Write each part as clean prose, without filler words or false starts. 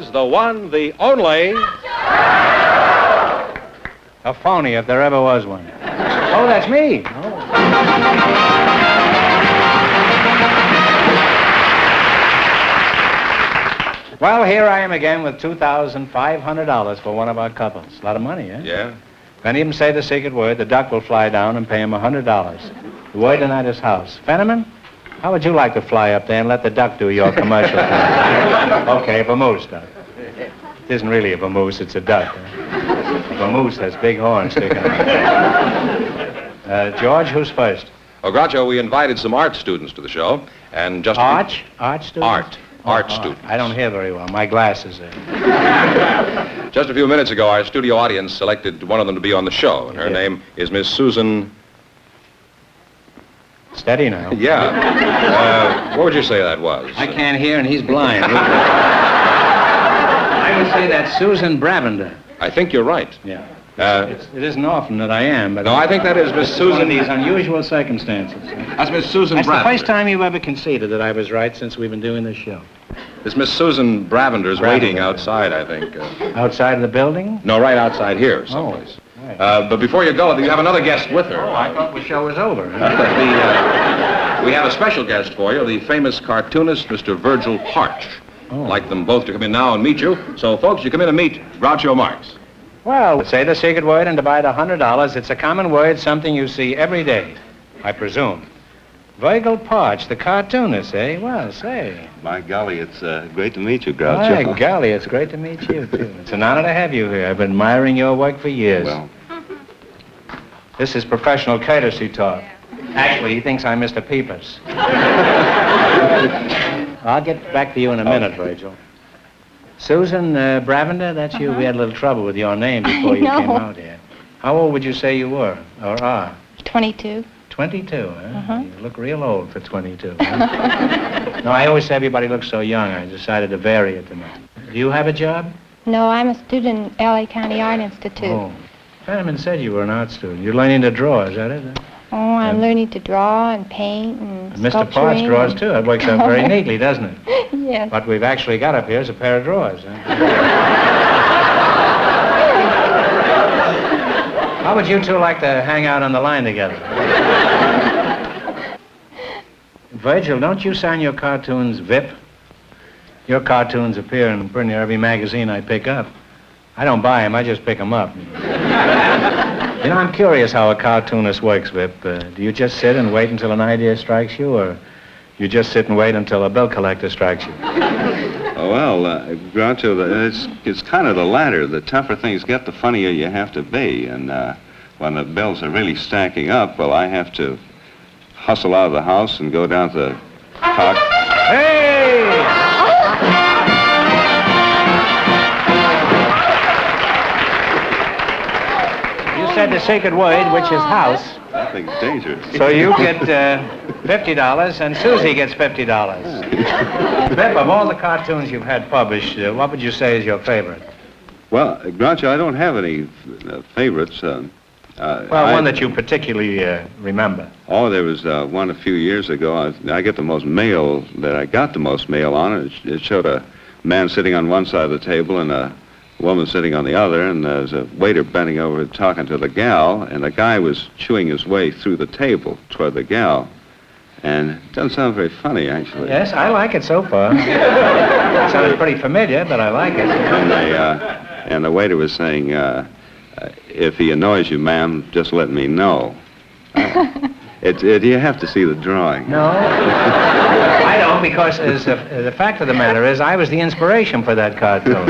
is the one, the only... A phony, if there ever was one. Oh, that's me. Oh. Well, here I am again with $2,500 for one of our couples. A lot of money, eh? Yeah? If any of them say the secret word, the duck will fly down and pay him $100. The word tonight is house. Fenneman, how would you like to fly up there and let the duck do your commercial? Okay, a vamoose, duck. It isn't really a vamoose, it's a duck. A vamoose has big horns sticking out. George, who's first? Oh, Groucho, we invited some art students to the show, and just... Arch? Art students? Art students. I don't hear very well. My glasses are... Just a few minutes ago, our studio audience selected one of them to be on the show, and her name is Miss Susan... Steady now. Yeah. What would you say that was? I can't hear, and he's blind. I would say that's Susan Bravender. I think you're right. Yeah. It isn't often that I am, but... No, I think that is Miss Susan... One of these unusual circumstances. That's Miss Susan That's Bravender. the first time you've ever conceded that I was right since we've been doing this show. This Miss Susan Bravender's waiting outside, I think. Outside of the building? No, right outside here someplace. Oh, right. But before you go, you have another guest with her. Oh, I thought the show was over. We have a special guest for you, the famous cartoonist, Mr. Virgil Parch. Oh. I'd like them both to come in now and meet you. So, folks, you come in and meet Groucho Marx. Well, say the secret word and divide $100. It's a common word, something you see every day, I presume. Virgil Parch, the cartoonist, eh? Well, say. By golly, it's great to meet you, Groucho. My golly, it's great to meet you, too. It's an honor to have you here. I've been admiring your work for years. Well, this is professional courtesy talk. Actually, he thinks I'm Mr. Peepers. I'll get back to you in a minute, Virgil. Susan Bravender, that's you? We had a little trouble with your name before you came out here. How old would you say you were, or are? 22. 22, huh? Uh-huh. You look real old for 22. Huh? No, I always say everybody looks so young. I decided to vary it tonight. Do you have a job? No, I'm a student at L.A. County Art Institute. Oh. Fenneman said you were an art student. You're learning to draw, is that it? Oh, I'm learning to draw and paint and Mr. Parch draws, too. It works out very neatly, doesn't it? Yes. What we've actually got up here is a pair of drawers. Huh? How would you two like to hang out on the line together? Virgil, don't you sign your cartoons VIP? Your cartoons appear in pretty near every magazine I pick up. I don't buy them, I just pick them up. You know, I'm curious how a cartoonist works, Vip. Do you just sit and wait until an idea strikes you, or you just sit and wait until a bill collector strikes you? Well, Groucho, it's kind of the latter. The tougher things get, the funnier you have to be. And when the bills are really stacking up, well, I have to hustle out of the house and go down to the park. Hey! You said the sacred word, which is house. That thing's dangerous. So you get $50, and Susie gets $50. Vip, of all the cartoons you've had published, what would you say is your favorite? Well, Groucho, I don't have any favorites. One that you particularly remember. Oh, there was one a few years ago. I got the most mail on it. It showed a man sitting on one side of the table and a woman sitting on the other, and there's a waiter bending over talking to the gal, and the guy was chewing his way through the table toward the gal. And it doesn't sound very funny, actually. Yes, I like it so far. It sounds pretty familiar, but I like it. And the waiter was saying, if he annoys you, ma'am, just let me know. You have to see the drawing. No, I don't, because the fact of the matter is I was the inspiration for that cartoon.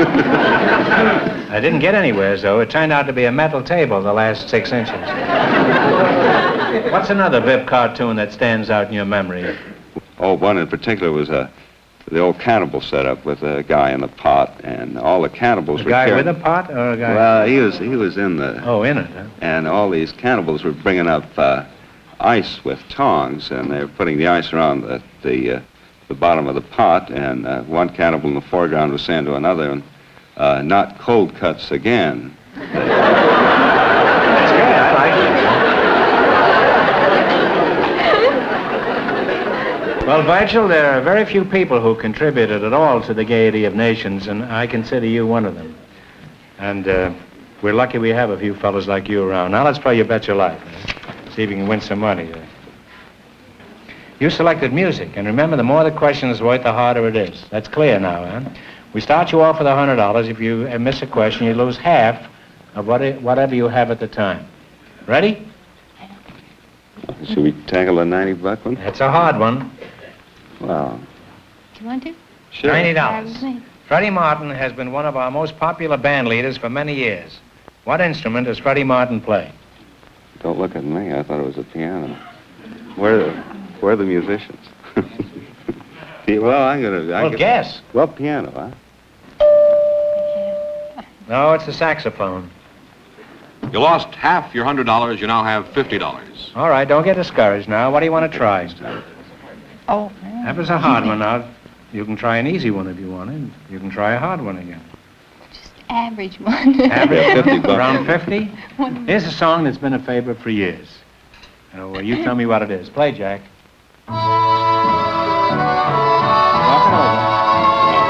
I didn't get anywhere, though. It turned out to be a metal table the last 6 inches. What's another Vip cartoon that stands out in your memory? Oh, one in particular was the old cannibal setup with a guy in the pot, and all the cannibals were... A guy with a pot, or a guy... Well, he was in the... Oh, in it, huh? And all these cannibals were bringing up ice with tongs, and they're putting the ice around the bottom of the pot, and one cannibal in the foreground was saying to another, not cold cuts again. That's good, I like it. Well, Virgil, there are very few people who contributed at all to the gaiety of nations, and I consider you one of them. And we're lucky we have a few fellows like you around. Now let's play You Bet Your Life. See if you can win some money. You selected music, and remember, the more the question is worth, the harder it is. That's clear now, huh? We start you off with $100. If you miss a question, you lose half of whatever you have at the time. Ready? Should we tackle the $90 one? It's a hard one. Well, Do you want to? sure. $90. Freddie Martin has been one of our most popular band leaders for many years. What instrument does Freddie Martin play? Don't look at me. I thought it was a piano. Where are the musicians? Well, Well, guess. Well, piano, huh? No, it's the saxophone. You lost half your $100. You now have $50. All right, don't get discouraged now. What do you want to try? Oh. That was a hard one. Now, you can try an easy one if you want it. You can try a hard one again. Just average one. Average, $50. Around 50? Here's a song that's been a favorite for years. Now, you tell me what it is. Play, Jack. Talk it over.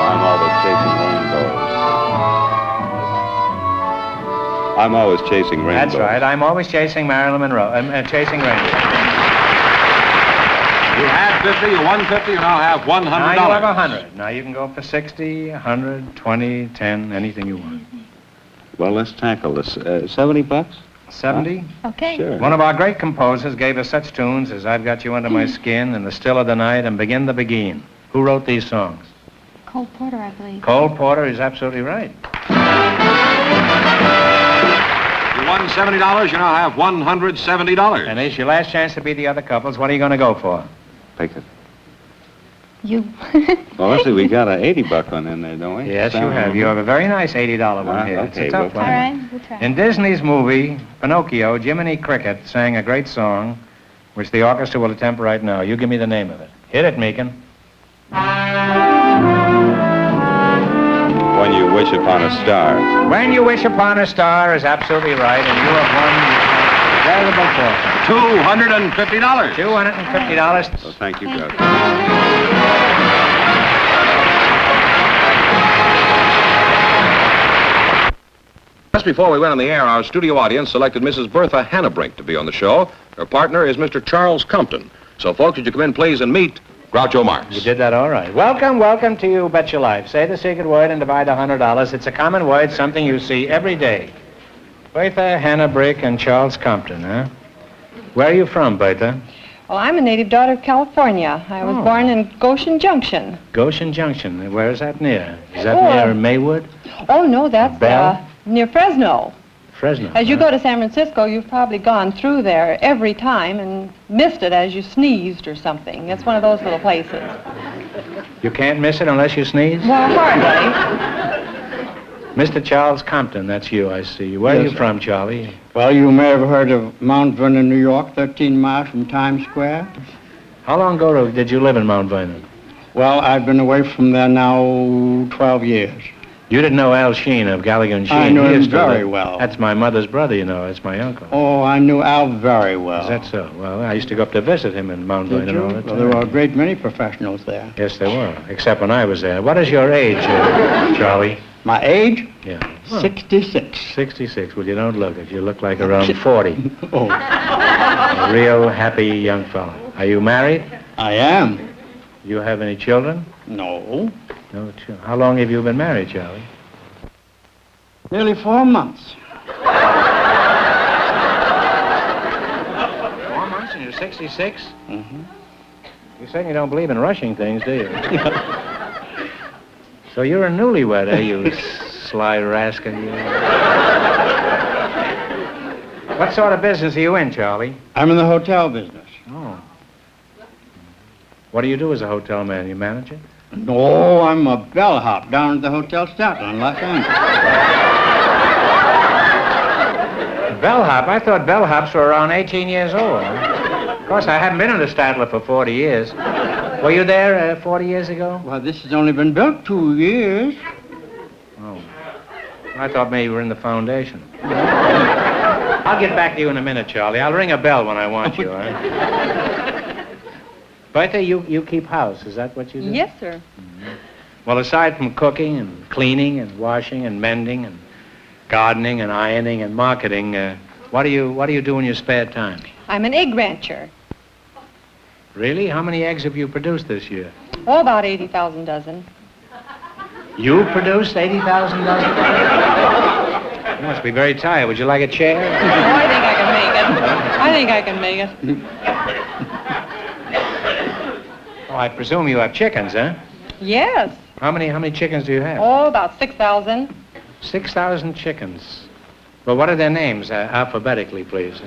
I'm always chasing rainbows. I'm always chasing rainbows. That's right. I'm always chasing Marilyn Monroe. Chasing rainbows. You had 50, you won 50, you now have $100. Now you have 100. Now you can go for 60, 100, 20, 10, anything you want. Well, let's tackle this. $70? 70? Okay. Sure. One of our great composers gave us such tunes as I've Got You Under My Skin and The Still of the Night and Begin the Begin. Who wrote these songs? Cole Porter, I believe. Cole Porter is absolutely right. You won $70, you now have $170. And it's your last chance to beat the other couples. What are you going to go for? Pick it. You. Well, let's see. We got an $80 one in there, don't we? Yes, you have. You have a very nice $80 one here. It's okay, a tough well, one. All right, we'll try. In Disney's movie, Pinocchio, Jiminy Cricket sang a great song, which the orchestra will attempt right now. You give me the name of it. Hit it, Meekin. When You Wish Upon a Star. When You Wish Upon a Star is absolutely right, and you have won valuable fortune. $250. $250. Well, thank you, Doug. Just before we went on the air, our studio audience selected Mrs. Bertha Hannabrink to be on the show. Her partner is Mr. Charles Compton. So, folks, would you come in, please, and meet Groucho Marx. You did that all right. Welcome to You Bet Your Life. Say the secret word and divide $100. It's a common word, something you see every day. Bertha Hannabrink and Charles Compton, huh? Where are you from, Bertha? Well, I'm a native daughter of California. I was born in Goshen Junction. Goshen Junction. Where is that near? Is that Oh. near Maywood? Oh, no, that's Bell? near Fresno. Fresno. As you huh? go to San Francisco, you've probably gone through there every time and missed it as you sneezed or something. It's one of those little places. You can't miss it unless you sneeze? Well, hardly. Mr. Charles Compton, that's you, I see. Where are Yes, you sir. from, Charlie? Well, you may have heard of Mount Vernon, New York, 13 miles from Times Square. How long ago did you live in Mount Vernon? Well, I've been away from there now 12 years. You didn't know Al Sheen of Gallagher and Sheen? I knew He him used to very live- well. That's my mother's brother, you know. That's my uncle. Oh, I knew Al very well. Is that so? Well, I used to go up to visit him in Mount Did Vernon you? all the Well, time. there were a great many professionals there. Yes, there were, except when I was there. What is your age, Charlie? My age? Yeah. 66. 66. Well, you don't look it. You look like around 40. Oh, A real happy young fellow. Are you married? I am. You have any children? No. No children. How long have you been married, Charlie? Nearly 4 months. 4 months and you're 66? Mm-hmm. You certainly don't believe in rushing things, do you? So you're a newlywed, eh, you sly rascal, you? What sort of business are you in, Charlie? I'm in the hotel business. Oh. What do you do as a hotel man? You manage it? No, I'm a bellhop down at the Hotel Statler in Los Angeles. Bellhop? I thought bellhops were around 18 years old. Of course, I haven't been in the Statler for 40 years. Were you there 40 years ago? Well, this has only been built 2 years. Oh. I thought maybe you were in the foundation. I'll get back to you in a minute, Charlie. I'll ring a bell when I want you, all right? Bertha, you keep house. Is that what you do? Yes, sir. Well, aside from cooking and cleaning and washing and mending and gardening and ironing and marketing, what do you do in your spare time? I'm an egg rancher. Really? How many eggs have you produced this year? Oh, about 80,000 dozen. You produced 80,000 dozen? You must be very tired. Would you like a chair? Oh, I think I can make it. I think I can make it. Oh, I presume you have chickens, huh? Yes. How many chickens do you have? Oh, about 6,000. 6,000 chickens. Well, what are their names? Alphabetically, please.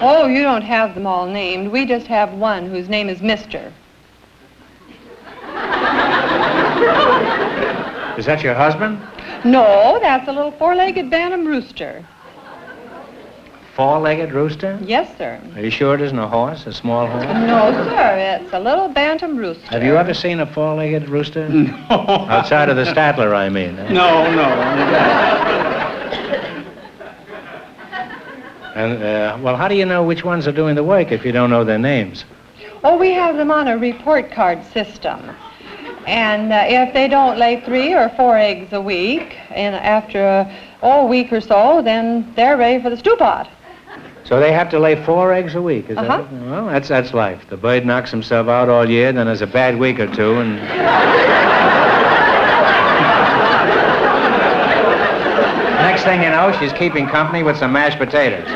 Oh, you don't have them all named. We just have one whose name is Mister. Is that your husband? No, that's a little four-legged bantam rooster. Four-legged rooster? Yes, sir. Are you sure it isn't a horse, a small horse? No, sir. It's a little bantam rooster. Have you ever seen a four-legged rooster? No. Outside of the Statler, I mean. No. And, well, how do you know which ones are doing the work if you don't know their names? Oh, we have them on a report card system. And if they don't lay 3 or 4 eggs a week, and after a week or so, then they're ready for the stew pot. So they have to lay 4 eggs a week, is that Uh-huh. it? Well, that's life. The bird knocks himself out all year, then there's a bad week or two, and... Next thing you know, she's keeping company with some mashed potatoes.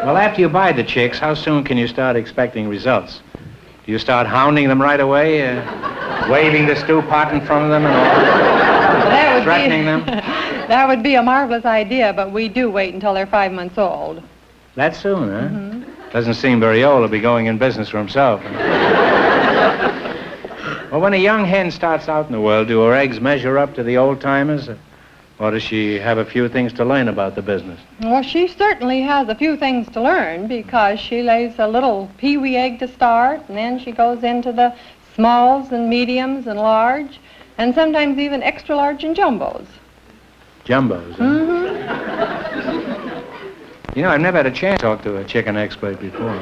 Well, after you buy the chicks, how soon can you start expecting results? Do you start hounding them right away, waving the stew pot in front of them and all? That would Threatening them? That would be a marvelous idea, but we do wait until they're 5 months old. That soon, huh? Doesn't seem very old to be going in business for himself. Well, when a young hen starts out in the world, do her eggs measure up to the old-timers? Or does she have a few things to learn about the business? Well, she certainly has a few things to learn because she lays a little peewee egg to start, and then she goes into the smalls and mediums and large, and sometimes even extra large and jumbos. Jumbos, huh? You know, I've never had a chance to talk to a chicken expert before.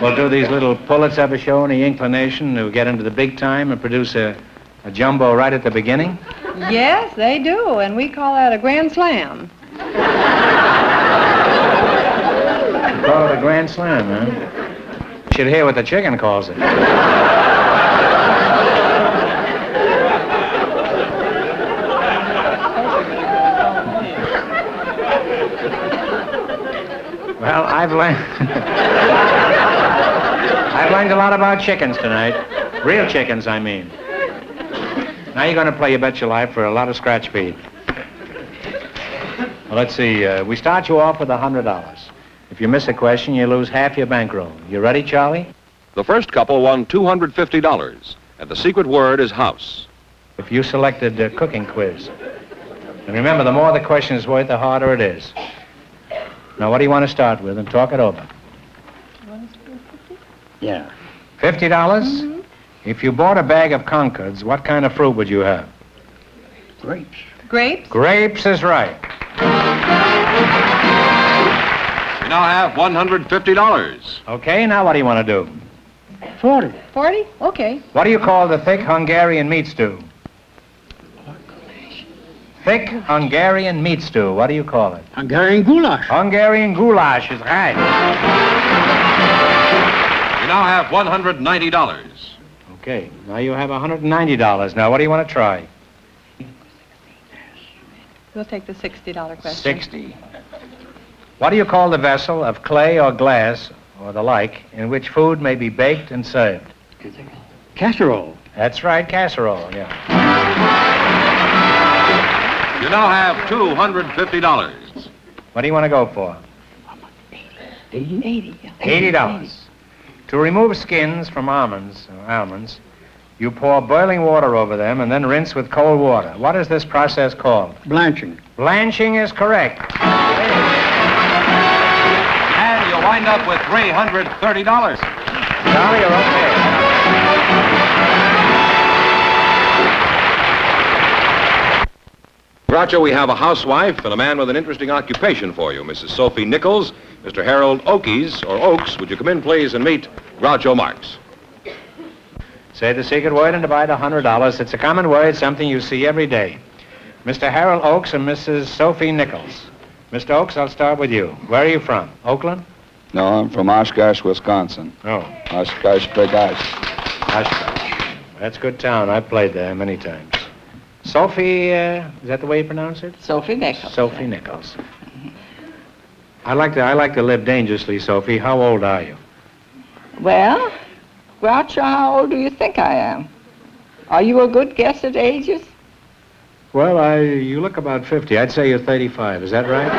Well, do these little pullets ever show any inclination to get into the big time and produce a jumbo right at the beginning? Yes, they do, and we call that a grand slam. You call it a grand slam, huh? You should hear what the chicken calls it. Well, I've learned a lot about chickens tonight. Real chickens, I mean. Now you're going to play You Bet Your Life for a lot of scratch feed. Well, let's see. We start you off with $100. If you miss a question, you lose half your bankroll. You ready, Charlie? The first couple won $250, and the secret word is house. If you selected cooking quiz. And remember, the more the question is worth, the harder it is. Now, what do you want to start with? And talk it over. Yeah. $50? If you bought a bag of Concords, what kind of fruit would you have? Grapes. Grapes? Grapes is right. You now have $150. Okay, now what do you want to do? 40. 40? Okay. What do you call the thick Hungarian meat stew? Thick Hungarian meat stew. What do you call it? Hungarian goulash. Hungarian goulash is right. You now have $190. Okay, now you have $190. Now, what do you want to try? We'll take the $60 question. 60. What do you call the vessel of clay or glass or the like in which food may be baked and served? Casserole. That's right, casserole, yeah. You now have $250. What do you want to go for? 80. $80. To remove skins from almonds, you pour boiling water over them and then rinse with cold water. What is this process called? Blanching. Blanching is correct. And you wind up with $330. Charlie, you're okay. Groucho, we have a housewife and a man with an interesting occupation for you. Mrs. Sophie Nichols, Mr. Harold Oakes, would you come in, please, and meet Groucho Marx. Say the secret word and divide $100. It's a common word, something you see every day. Mr. Harold Oakes and Mrs. Sophie Nichols. Mr. Oakes, I'll start with you. Where are you from? Oakland? No, I'm from Oshkosh, Wisconsin. Oh, Oshkosh, Big Ice. Oshkosh. That's a good town. I've played there many times. Sophie, is that the way you pronounce it? Sophie Nichols. Sophie Nichols. I like to live dangerously, Sophie. How old are you? Well, Groucho, how old do you think I am? Are you a good guess at ages? Well, you look about 50. I'd say you're 35. Is that right?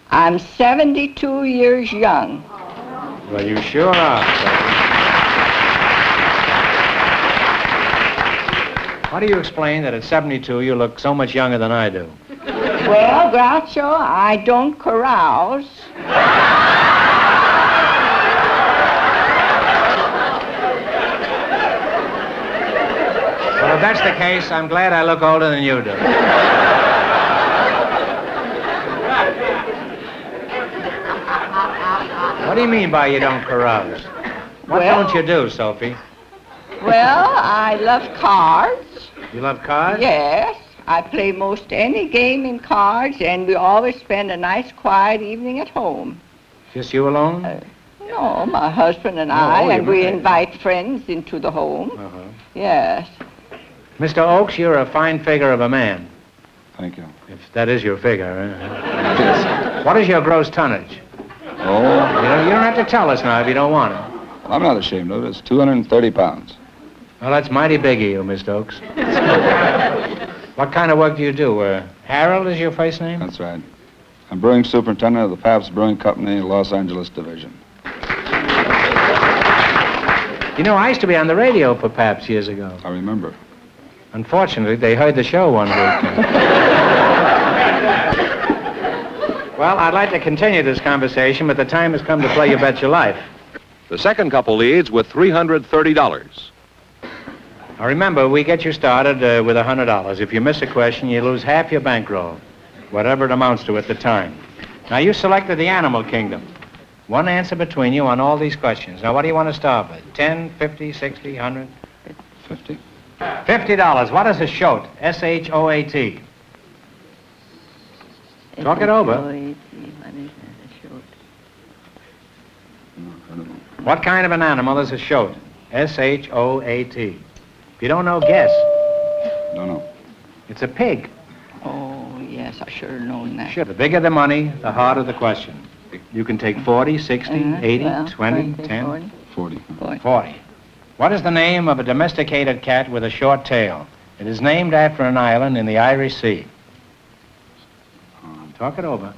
I'm 72 years young. Well, you sure are. How do you explain that at 72 you look so much younger than I do? Well, Groucho, I don't carouse. Well, if that's the case, I'm glad I look older than you do. What do you mean by you don't carouse? What Well- don't you do, Sophie? Well, I love cards. You love cards? Yes. I play most any game in cards, and we always spend a nice, quiet evening at home. Just you alone? No, my husband and Oh, I, you're and we married. invite friends into the home. Uh-huh. Yes. Mr. Oakes, you're a fine figure of a man. Thank you. If that is your figure. What is your gross tonnage? Oh, You don't have to tell us now if you don't want to. I'm not ashamed of it. It's 230 pounds. Well, that's mighty big of you, Mr. Oakes. What kind of work do you do? Harold is your first name? That's right. I'm brewing superintendent of the Pabst Brewing Company, Los Angeles Division. You know, I used to be on the radio for Pabst years ago. I remember. Unfortunately, they heard the show one week. Well, I'd like to continue this conversation, but the time has come to play You Bet Your Life. The second couple leads with $330. Now, remember, we get you started with $100. If you miss a question, you lose half your bankroll, whatever it amounts to at the time. Now, you selected the animal kingdom. One answer between you on all these questions. Now, what do you want to start with? 10, 50, 60, 100? 50. $50. What is a shoat? S-H-O-A-T. Talk it over. What is that, a shoat? What kind of an animal is a shoat? S-H-O-A-T. If you don't know, guess. Don't know. It's a pig. Oh, yes, I should have known that. Sure. The bigger the money, the harder the question. You can take 40, 60, 80, well, 20, 20, 10, 40. 40. What is the name of a domesticated cat with a short tail? It is named after an island in the Irish Sea. Talk it over.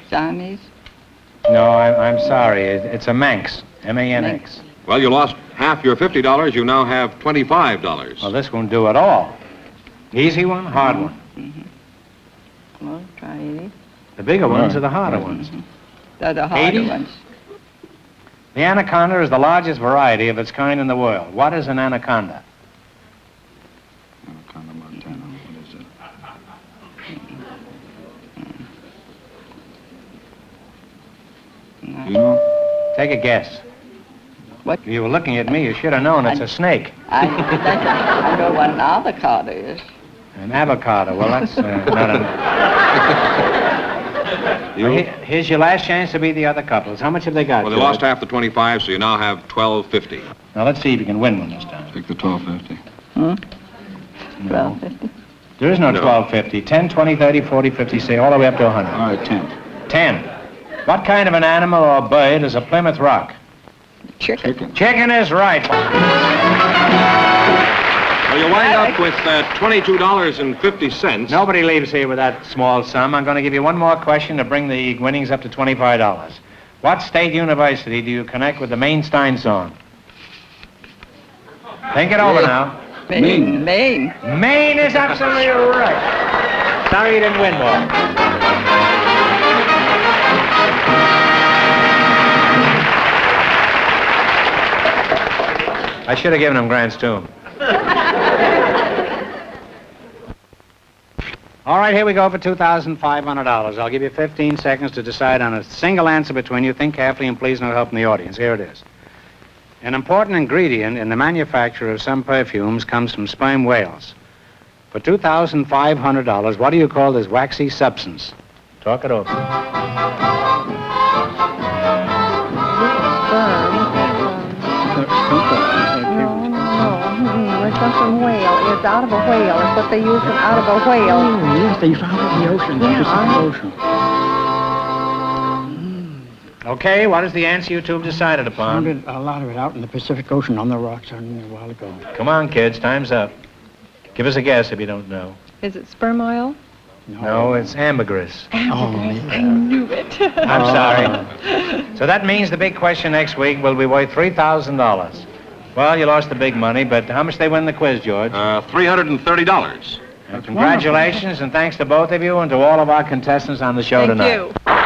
Siamese? No, I'm sorry. It's a Manx. M-A-N-X. Well, you lost half your $50. You now have $25. Well, this won't do at all. Easy one, hard one. Well, try 80. The bigger ones are the harder ones. They're the harder 80? ones. The anaconda is the largest variety of its kind in the world. What is an anaconda? Anaconda, Montana. What is it? You know? Take a guess. What? You were looking at me. You should have known it's a snake. I know what an avocado is. An avocado. Well, that's not a... Here's your last chance to beat the other couples. How much have they got? Well, they George? lost half the 25, so you now have $12.50. Now, let's see if you can win one this time. Take the 1250. No. 12.50. There is no No. 12.50. 10, 20, 30, 40, 50, say all the way up to 100. All right, 10. 10. What kind of an animal or bird is a Plymouth Rock? Chicken. Chicken. Chicken is right. Well, you wind up with $22.50. Nobody leaves here with that small sum. I'm going to give you one more question to bring the winnings up to $25. What state university do you connect with the Mainstein song? Think it over now. Maine. Maine. Maine is absolutely right. Sorry you didn't win more. I should have given him Grant's tomb. All right, here we go for $2,500. I'll give you 15 seconds to decide on a single answer between you. Think carefully and please no help from the audience. Here it is. An important ingredient in the manufacture of some perfumes comes from sperm whales. For $2,500, what do you call this waxy substance? Talk it over. It's not from whale. It's out of a whale. It's what they use out of a whale. Oh, yes, they found it in the ocean, the Pacific Ocean. Okay, what is the answer you two have decided Found upon? it, a lot of it out in the Pacific Ocean on the rocks a while ago. Come on, kids, time's up. Give us a guess if you don't know. Is it sperm oil? No, it's ambergris. Oh, I knew it. I'm sorry. So that means the big question next week will be worth $3,000. Well, you lost the big money, but how much they win the quiz, George? $330. Congratulations, and thanks to both of you and to all of our contestants on the show tonight. Thank you.